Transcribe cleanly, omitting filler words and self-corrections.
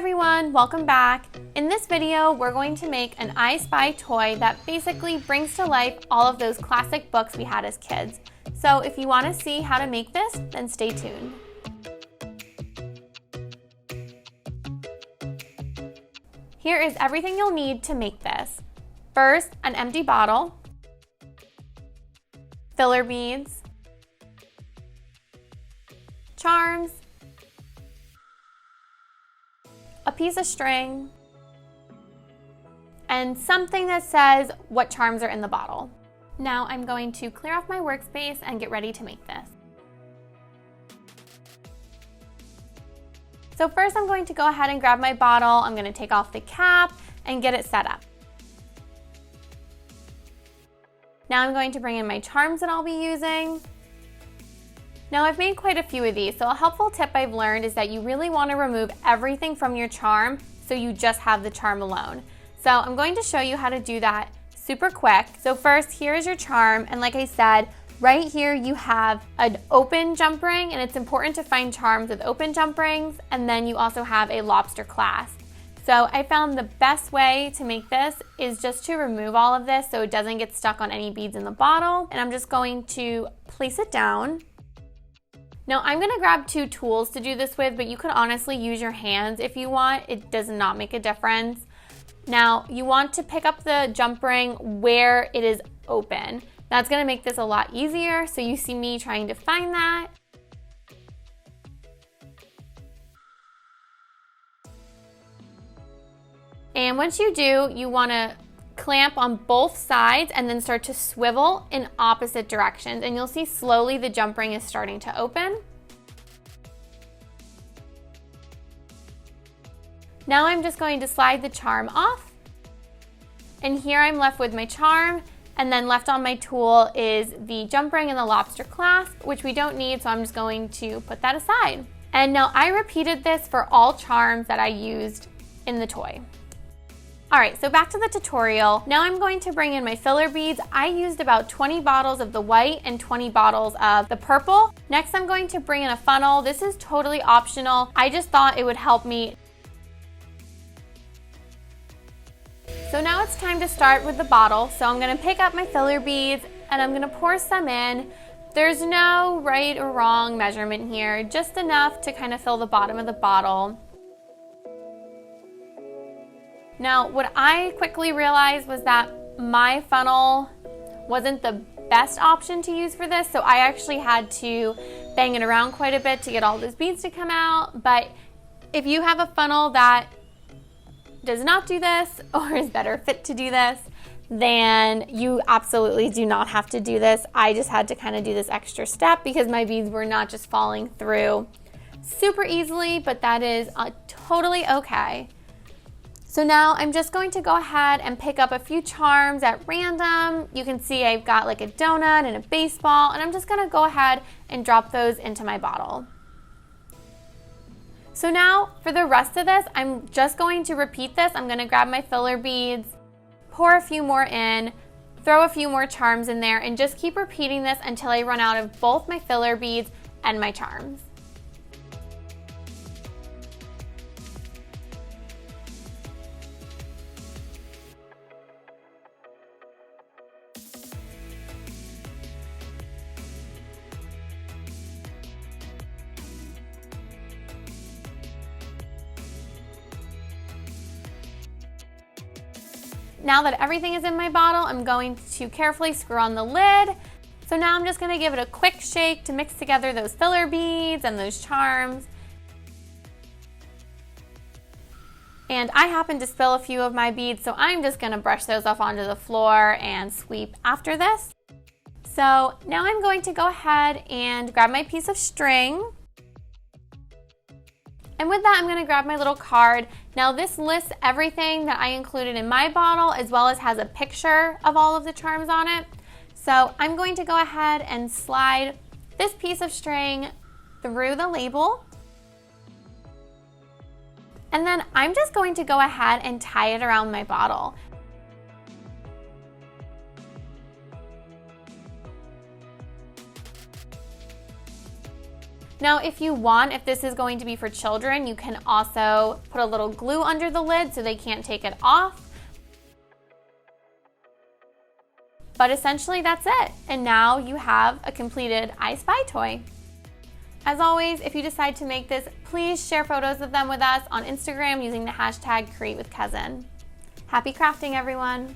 everyone, welcome back. In this video, we're going to make an iSpy toy that basically brings to life all of those classic books we had as kids. So if you want to see how to make this, then stay tuned. Here is everything you'll need to make this. First, an empty bottle, filler beads, charms, a piece of string, and something that says what charms are in the bottle. Now I'm going to clear off my workspace and get ready to make this. So first I'm going to go ahead and grab my bottle. I'm going to take off the cap and get it set up. Now I'm going to bring in my charms that I'll be using. Now I've made quite a few of these, so a helpful tip I've learned is that you really want to remove everything from your charm so you just have the charm alone. So I'm going to show you how to do that super quick. So first, here is your charm, and like I said, right here you have an open jump ring, and it's important to find charms with open jump rings, and then you also have a lobster clasp. So I found the best way to make this is just to remove all of this so it doesn't get stuck on any beads in the bottle, and I'm just going to place it down. Now I'm gonna grab two tools to do this with, but you could honestly use your hands if you want. It does not make a difference. Now you want to pick up the jump ring where it is open. That's gonna make this a lot easier, so you see me trying to find that. And once you do, you wanna clamp on both sides and then start to swivel in opposite directions, and you'll see slowly the jump ring is starting to open. Now I'm just going to slide the charm off, and here I'm left with my charm, and then left on my tool is the jump ring and the lobster clasp, which we don't need, so I'm just going to put that aside. And now I repeated this for all charms that I used in the toy. All right, so back to the tutorial. Now I'm going to bring in my filler beads. I used about 20 bottles of the white and 20 bottles of the purple. Next, I'm going to bring in a funnel. This is totally optional. I just thought it would help me. So now it's time to start with the bottle. So I'm gonna pick up my filler beads and I'm gonna pour some in. There's no right or wrong measurement here, just enough to kind of fill the bottom of the bottle. Now, what I quickly realized was that my funnel wasn't the best option to use for this, so I actually had to bang it around quite a bit to get all those beads to come out. But if you have a funnel that does not do this or is better fit to do this, then you absolutely do not have to do this. I just had to kind of do this extra step because my beads were not just falling through super easily, but that is totally okay. So now I'm just going to go ahead and pick up a few charms at random. You can see I've got like a donut and a baseball, and I'm just gonna go ahead and drop those into my bottle. So now for the rest of this, I'm just going to repeat this. I'm gonna grab my filler beads, pour a few more in, throw a few more charms in there, and just keep repeating this until I run out of both my filler beads and my charms. Now that everything is in my bottle, I'm going to carefully screw on the lid. So now I'm just gonna give it a quick shake to mix together those filler beads and those charms. And I happen to spill a few of my beads, so I'm just gonna brush those off onto the floor and sweep after this. So now I'm going to go ahead and grab my piece of string. And with that, I'm gonna grab my little card. Now this lists everything that I included in my bottle, as well as has a picture of all of the charms on it. So I'm going to go ahead and slide this piece of string through the label. And then I'm just going to go ahead and tie it around my bottle. Now, if you want, if this is going to be for children, you can also put a little glue under the lid so they can't take it off. But essentially that's it. And now you have a completed iSpy toy. As always, if you decide to make this, please share photos of them with us on Instagram using the hashtag #CreateWithCousin. Happy crafting, everyone!